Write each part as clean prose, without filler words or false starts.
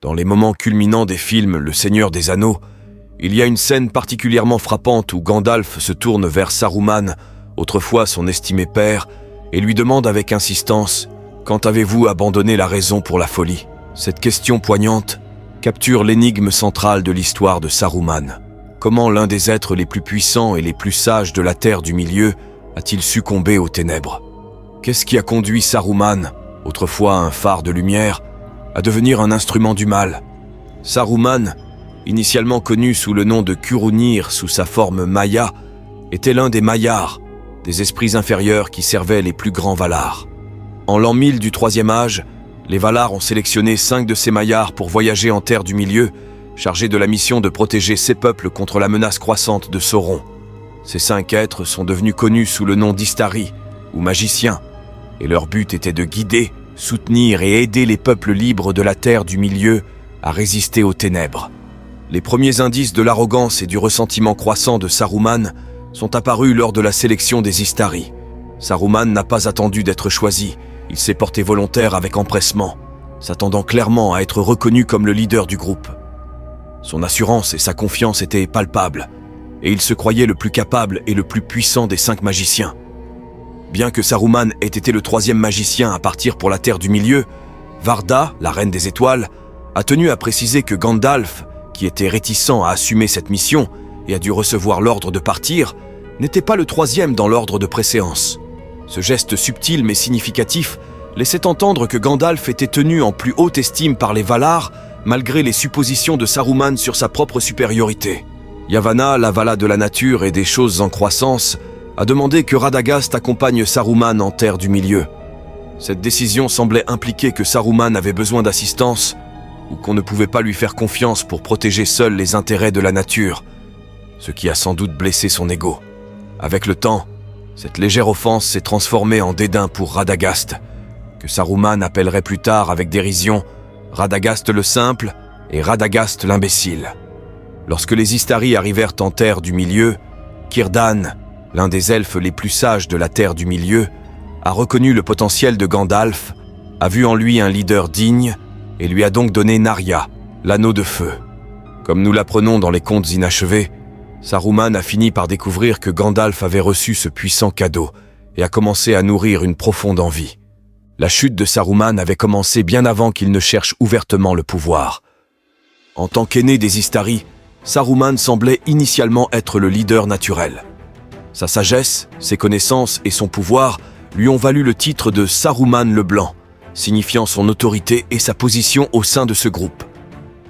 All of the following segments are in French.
Dans les moments culminants des films Le Seigneur des Anneaux, il y a une scène particulièrement frappante où Gandalf se tourne vers Saruman, autrefois son estimé père, et lui demande avec insistance « Quand avez-vous abandonné la raison pour la folie ?» Cette question poignante capture l'énigme centrale de l'histoire de Saruman. Comment l'un des êtres les plus puissants et les plus sages de la Terre du Milieu a-t-il succombé aux ténèbres? Qu'est-ce qui a conduit Saruman, autrefois un phare de lumière, à devenir un instrument du mal? Saruman, initialement connu sous le nom de Curunir sous sa forme Maya, était l'un des Mayars, des esprits inférieurs qui servaient les plus grands Valar. En l'an 1000 du Troisième Âge, les Valar ont sélectionné 5 de ces Mayars pour voyager en Terre du Milieu, chargés de la mission de protéger ces peuples contre la menace croissante de Sauron. Ces 5 êtres sont devenus connus sous le nom d'Istari, ou magiciens, et leur but était de guider, soutenir et aider les peuples libres de la Terre du Milieu à résister aux ténèbres. Les premiers indices de l'arrogance et du ressentiment croissant de Saruman sont apparus lors de la sélection des Istari. Saruman n'a pas attendu d'être choisi, il s'est porté volontaire avec empressement, s'attendant clairement à être reconnu comme le leader du groupe. Son assurance et sa confiance étaient palpables, et il se croyait le plus capable et le plus puissant des 5 magiciens. Bien que Saruman ait été le 3e magicien à partir pour la Terre du Milieu, Varda, la Reine des Étoiles, a tenu à préciser que Gandalf, qui était réticent à assumer cette mission et a dû recevoir l'ordre de partir, n'était pas le 3e dans l'ordre de préséance. Ce geste subtil mais significatif laissait entendre que Gandalf était tenu en plus haute estime par les Valar, malgré les suppositions de Saruman sur sa propre supériorité. Yavanna, la Vala de la nature et des choses en croissance, a demandé que Radagast accompagne Saruman en Terre du Milieu. Cette décision semblait impliquer que Saruman avait besoin d'assistance ou qu'on ne pouvait pas lui faire confiance pour protéger seul les intérêts de la nature, ce qui a sans doute blessé son ego. Avec le temps, cette légère offense s'est transformée en dédain pour Radagast, que Saruman appellerait plus tard avec dérision Radagast le simple et Radagast l'imbécile. Lorsque les Istari arrivèrent en Terre du Milieu, Círdan, l'un des elfes les plus sages de la Terre du Milieu, a reconnu le potentiel de Gandalf, a vu en lui un leader digne et lui a donc donné Narya, l'anneau de feu. Comme nous l'apprenons dans les contes inachevés, Saruman a fini par découvrir que Gandalf avait reçu ce puissant cadeau et a commencé à nourrir une profonde envie. La chute de Saruman avait commencé bien avant qu'il ne cherche ouvertement le pouvoir. En tant qu'aîné des Istari, Saruman semblait initialement être le leader naturel. Sa sagesse, ses connaissances et son pouvoir lui ont valu le titre de Saruman le Blanc, signifiant son autorité et sa position au sein de ce groupe.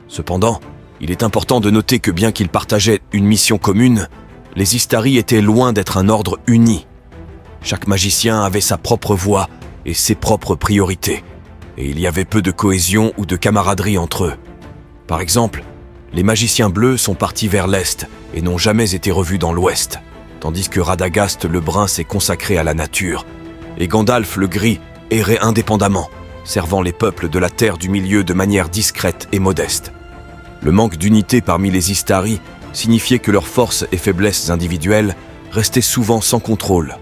Cependant, il est important de noter que bien qu'ils partageaient une mission commune, les Istari étaient loin d'être un ordre uni. Chaque magicien avait sa propre voie et ses propres priorités, et il y avait peu de cohésion ou de camaraderie entre eux. Par exemple, les magiciens bleus sont partis vers l'est et n'ont jamais été revus dans l'ouest, tandis que Radagast le brun s'est consacré à la nature, et Gandalf le gris errait indépendamment, servant les peuples de la Terre du Milieu de manière discrète et modeste. Le manque d'unité parmi les Istari signifiait que leurs forces et faiblesses individuelles restaient souvent sans contrôle.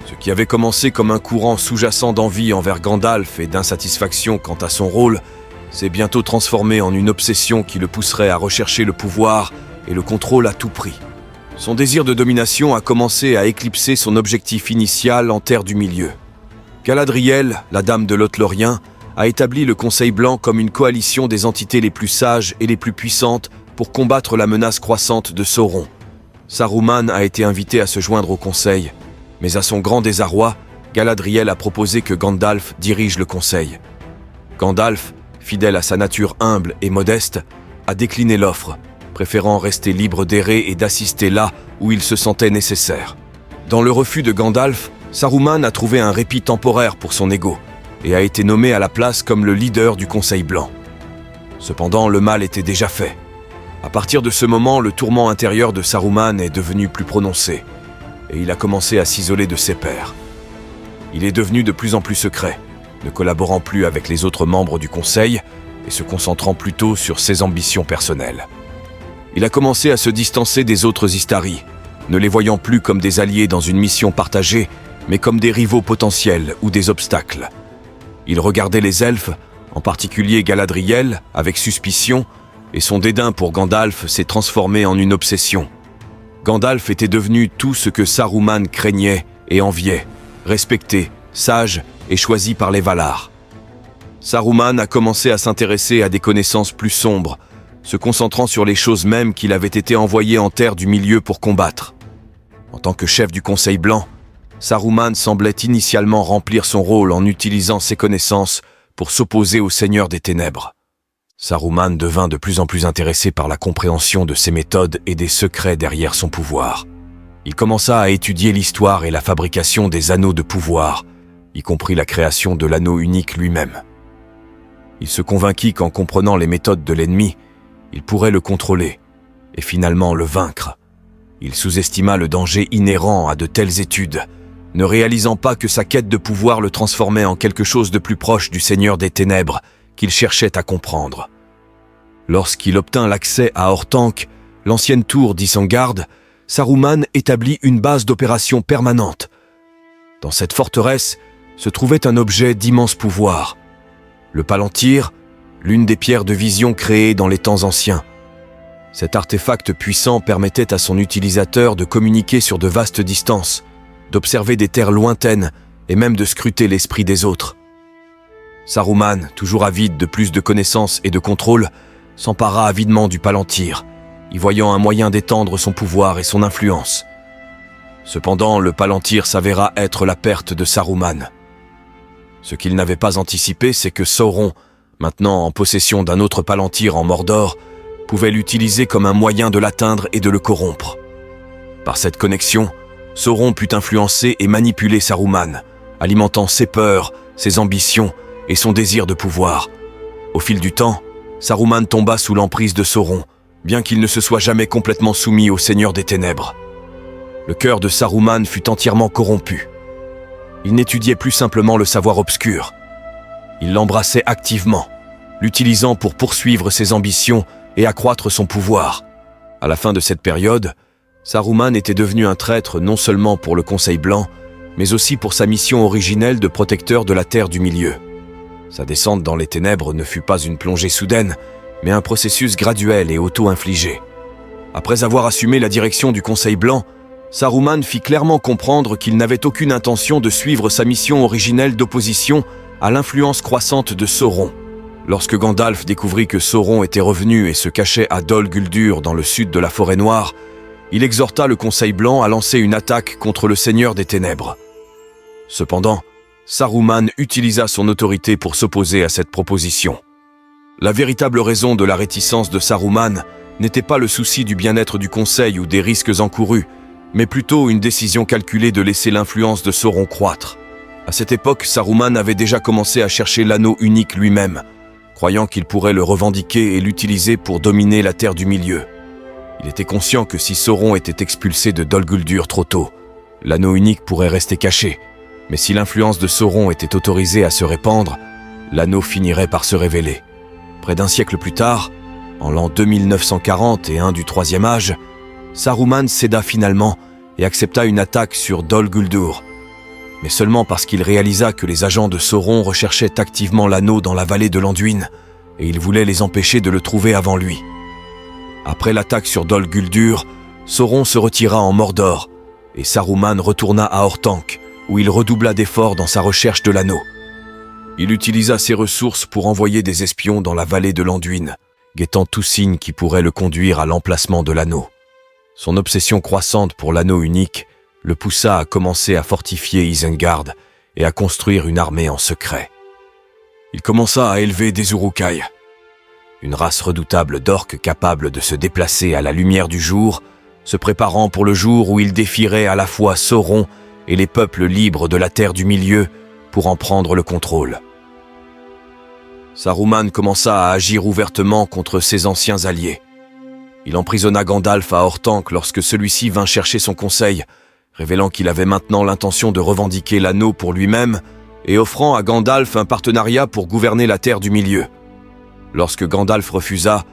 Ce qui avait commencé comme un courant sous-jacent d'envie envers Gandalf et d'insatisfaction quant à son rôle, s'est bientôt transformé en une obsession qui le pousserait à rechercher le pouvoir et le contrôle à tout prix. Son désir de domination a commencé à éclipser son objectif initial en Terre du Milieu. Galadriel, la dame de Lothlórien, a établi le Conseil Blanc comme une coalition des entités les plus sages et les plus puissantes pour combattre la menace croissante de Sauron. Saruman a été invité à se joindre au Conseil, mais à son grand désarroi, Galadriel a proposé que Gandalf dirige le Conseil. Gandalf, fidèle à sa nature humble et modeste, a décliné l'offre, préférant rester libre d'errer et d'assister là où il se sentait nécessaire. Dans le refus de Gandalf, Saruman a trouvé un répit temporaire pour son ego et a été nommé à la place comme le leader du Conseil Blanc. Cependant, le mal était déjà fait. À partir de ce moment, le tourment intérieur de Saruman est devenu plus prononcé et il a commencé à s'isoler de ses pairs. Il est devenu de plus en plus secret, ne collaborant plus avec les autres membres du Conseil et se concentrant plutôt sur ses ambitions personnelles. Il a commencé à se distancer des autres Istari, ne les voyant plus comme des alliés dans une mission partagée, mais comme des rivaux potentiels ou des obstacles. Il regardait les elfes en particulier Galadriel, avec suspicion, et son dédain pour Gandalf s'est transformé en une obsession. Gandalf était devenu tout ce que Saruman craignait et enviait, respecté, sage et choisi par les Valar. Saruman a commencé à s'intéresser à des connaissances plus sombres, se concentrant sur les choses mêmes qu'il avait été envoyé en Terre du Milieu pour combattre. En tant que chef du Conseil Blanc, Saruman semblait initialement remplir son rôle en utilisant ses connaissances pour s'opposer au Seigneur des Ténèbres. Saruman devint de plus en plus intéressé par la compréhension de ses méthodes et des secrets derrière son pouvoir. Il commença à étudier l'histoire et la fabrication des anneaux de pouvoir, y compris la création de l'anneau unique lui-même. Il se convainquit qu'en comprenant les méthodes de l'ennemi, il pourrait le contrôler et finalement le vaincre. Il sous-estima le danger inhérent à de telles études, ne réalisant pas que sa quête de pouvoir le transformait en quelque chose de plus proche du Seigneur des Ténèbres qu'il cherchait à comprendre. Lorsqu'il obtint l'accès à Orthanc, l'ancienne tour d'Isengard, Saruman établit une base d'opération permanente. Dans cette forteresse se trouvait un objet d'immense pouvoir, le Palantir, l'une des pierres de vision créées dans les temps anciens. Cet artefact puissant permettait à son utilisateur de communiquer sur de vastes distances, d'observer des terres lointaines et même de scruter l'esprit des autres. Saruman, toujours avide de plus de connaissances et de contrôle, s'empara avidement du Palantir, y voyant un moyen d'étendre son pouvoir et son influence. Cependant, le Palantir s'avéra être la perte de Saruman. Ce qu'il n'avait pas anticipé, c'est que Sauron, maintenant en possession d'un autre Palantir en Mordor, pouvait l'utiliser comme un moyen de l'atteindre et de le corrompre. Par cette connexion, Sauron put influencer et manipuler Saruman, alimentant ses peurs, ses ambitions et son désir de pouvoir. Au fil du temps, Saruman tomba sous l'emprise de Sauron, bien qu'il ne se soit jamais complètement soumis au Seigneur des Ténèbres. Le cœur de Saruman fut entièrement corrompu. Il n'étudiait plus simplement le savoir obscur. Il l'embrassait activement, l'utilisant pour poursuivre ses ambitions et accroître son pouvoir. À la fin de cette période, Saruman était devenu un traître non seulement pour le Conseil Blanc, mais aussi pour sa mission originelle de protecteur de la Terre du Milieu. Sa descente dans les ténèbres ne fut pas une plongée soudaine, mais un processus graduel et auto-infligé. Après avoir assumé la direction du Conseil Blanc, Saruman fit clairement comprendre qu'il n'avait aucune intention de suivre sa mission originelle d'opposition à l'influence croissante de Sauron. Lorsque Gandalf découvrit que Sauron était revenu et se cachait à Dol Guldur dans le sud de la Forêt Noire, il exhorta le Conseil Blanc à lancer une attaque contre le Seigneur des Ténèbres. Cependant, Saruman utilisa son autorité pour s'opposer à cette proposition. La véritable raison de la réticence de Saruman n'était pas le souci du bien-être du Conseil ou des risques encourus, mais plutôt une décision calculée de laisser l'influence de Sauron croître. À cette époque, Saruman avait déjà commencé à chercher l'anneau unique lui-même, croyant qu'il pourrait le revendiquer et l'utiliser pour dominer la Terre du Milieu. Il était conscient que si Sauron était expulsé de Dol Guldur trop tôt, l'anneau unique pourrait rester caché, mais si l'influence de Sauron était autorisée à se répandre, l'anneau finirait par se révéler. Près d'un siècle plus tard, en l'an 2941 du Troisième Âge, Saruman céda finalement et accepta une attaque sur Dol Guldur, mais seulement parce qu'il réalisa que les agents de Sauron recherchaient activement l'anneau dans la vallée de l'Anduin, et il voulait les empêcher de le trouver avant lui. Après l'attaque sur Dol Guldur, Sauron se retira en Mordor, et Saruman retourna à Orthanc, où il redoubla d'efforts dans sa recherche de l'anneau. Il utilisa ses ressources pour envoyer des espions dans la vallée de l'Anduin, guettant tout signe qui pourrait le conduire à l'emplacement de l'anneau. Son obsession croissante pour l'anneau unique le poussa à commencer à fortifier Isengard et à construire une armée en secret. Il commença à élever des Uruk-hai, une race redoutable d'orques capables de se déplacer à la lumière du jour, se préparant pour le jour où il défierait à la fois Sauron et les peuples libres de la Terre du Milieu pour en prendre le contrôle. Saruman commença à agir ouvertement contre ses anciens alliés. Il emprisonna Gandalf à Orthanc lorsque celui-ci vint chercher son conseil, révélant qu'il avait maintenant l'intention de revendiquer l'anneau pour lui-même et offrant à Gandalf un partenariat pour gouverner la Terre du Milieu. Lorsque Gandalf refusa,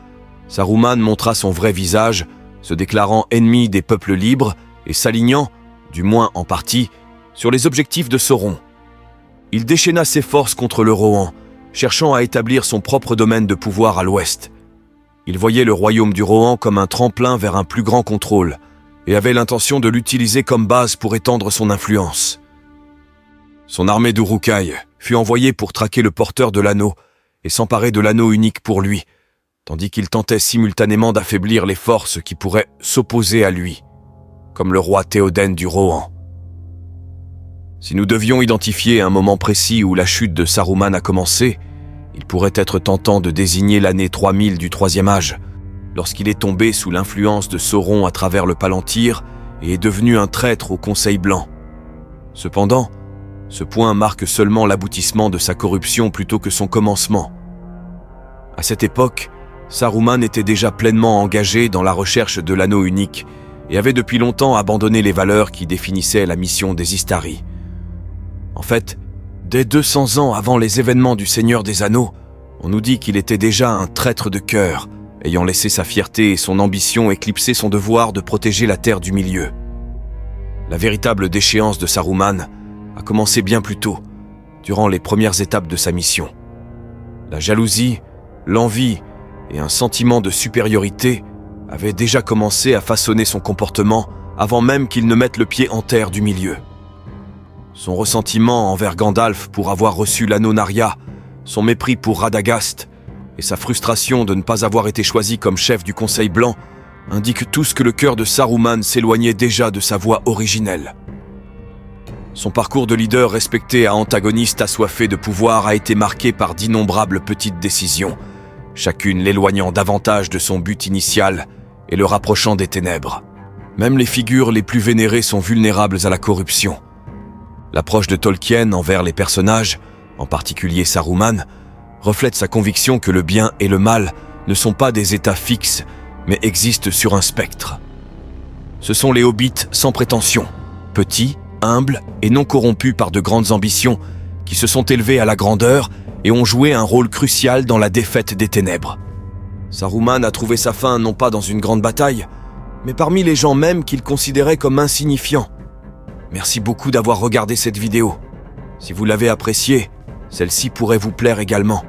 Saruman montra son vrai visage, se déclarant ennemi des peuples libres et s'alignant, du moins en partie, sur les objectifs de Sauron. Il déchaîna ses forces contre le Rohan cherchant à établir son propre domaine de pouvoir à l'ouest. Il voyait le royaume du Rohan comme un tremplin vers un plus grand contrôle et avait l'intention de l'utiliser comme base pour étendre son influence. Son armée d'Uruk-hai fut envoyée pour traquer le porteur de l'anneau et s'emparer de l'anneau unique pour lui, tandis qu'il tentait simultanément d'affaiblir les forces qui pourraient s'opposer à lui, comme le roi Théoden du Rohan. Si nous devions identifier un moment précis où la chute de Saruman a commencé, il pourrait être tentant de désigner l'année 3000 du Troisième Âge, lorsqu'il est tombé sous l'influence de Sauron à travers le Palantir et est devenu un traître au Conseil Blanc. Cependant, ce point marque seulement l'aboutissement de sa corruption plutôt que son commencement. À cette époque, Saruman était déjà pleinement engagé dans la recherche de l'anneau unique et avait depuis longtemps abandonné les valeurs qui définissaient la mission des Istari. En fait, dès 200 ans avant les événements du Seigneur des Anneaux, on nous dit qu'il était déjà un traître de cœur, ayant laissé sa fierté et son ambition éclipser son devoir de protéger la Terre du Milieu. La véritable déchéance de Saruman a commencé bien plus tôt, durant les premières étapes de sa mission. La jalousie, l'envie et un sentiment de supériorité avaient déjà commencé à façonner son comportement avant même qu'il ne mette le pied en terre du Milieu. Son ressentiment envers Gandalf pour avoir reçu l'anneau Narya, son mépris pour Radagast et sa frustration de ne pas avoir été choisi comme chef du Conseil Blanc indiquent tous que le cœur de Saruman s'éloignait déjà de sa voie originelle. Son parcours de leader respecté à antagoniste assoiffé de pouvoir a été marqué par d'innombrables petites décisions, chacune l'éloignant davantage de son but initial et le rapprochant des ténèbres. Même les figures les plus vénérées sont vulnérables à la corruption. L'approche de Tolkien envers les personnages, en particulier Saruman, reflète sa conviction que le bien et le mal ne sont pas des états fixes, mais existent sur un spectre. Ce sont les hobbits sans prétention, petits, humbles et non corrompus par de grandes ambitions, qui se sont élevés à la grandeur et ont joué un rôle crucial dans la défaite des ténèbres. Saruman a trouvé sa fin non pas dans une grande bataille, mais parmi les gens même qu'il considérait comme insignifiants. Merci beaucoup d'avoir regardé cette vidéo. Si vous l'avez appréciée, celle-ci pourrait vous plaire également.